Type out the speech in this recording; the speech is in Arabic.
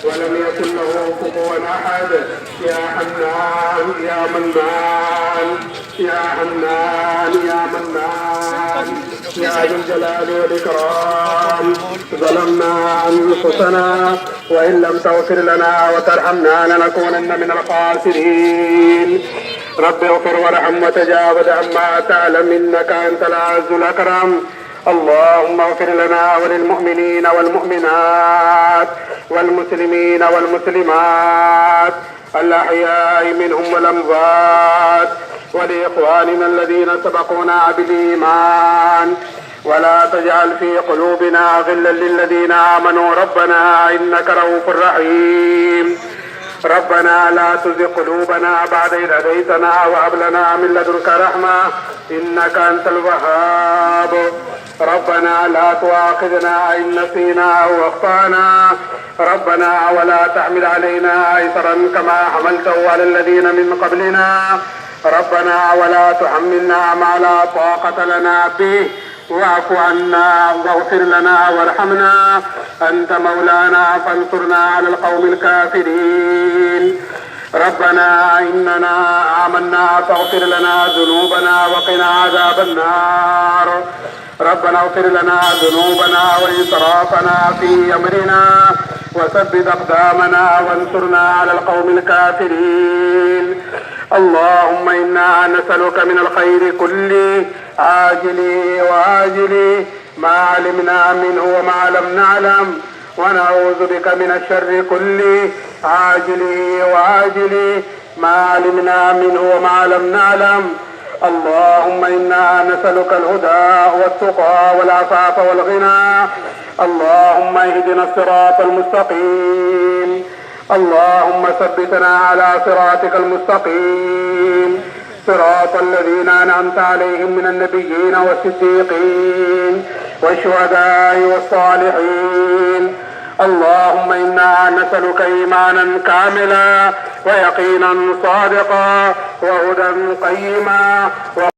ولم يكن له كفوا أحد. يا حنان يا منان يا حنان يا منان يا ذا الجلال والإكرام. ظلمنا أنفسنا وإن لم تغفر لنا وترحمنا لنكونن من الخاسرين. رب اغفر وارحم وتجاوز عما تعلم إنك أنت العز الأكرم. اللهم اغفر لنا وللمؤمنين والمؤمنات والمسلمين والمسلمات الأحياء منهم والأموات ولإخواننا الذين سبقونا بالإيمان ولا تجعل في قلوبنا غلا للذين آمنوا ربنا إنك رؤوف رحيم. ربنا لا تزغ قلوبنا بعد إذ هديتنا وهب لنا من لدنك رحمة إنك أنت الوهاب. ربنا لا تؤاخذنا إن نسينا أو أخطأنا ربنا ولا تحمل علينا إصرا كما حملته على الذين من قبلنا ربنا ولا تحملنا ما لا طاقة لنا به واعف عنا واغفر لنا وارحمنا أنت مولانا فانصرنا على القوم الكافرين. ربنا إننا آمنا فاغفر لنا ذنوبنا وقنا عذاب النار. ربنا اغفر لنا ذنوبنا وإسرافنا في أمرنا وثبت أقدامنا وانصرنا على القوم الكافرين. اللهم إنا نسألك من الخير كله عاجله وآجله ما علمنا منه وما لم نعلم ونعوذ بك من الشر كله عاجله وآجله ما علمنا منه وما لم نعلم. اللهم إنا نسألك الهدى والتقى والعفاف والغنى. اللهم اهدنا الصراط المستقيم. اللهم ثبتنا على صراطك المستقيم صراط الذين أنعمت عليهم من النبيين والصديقين والشهداء والصالحين. اللهم إنا نسألك إيمانا كاملا ويقينا صادقا وهدى قيما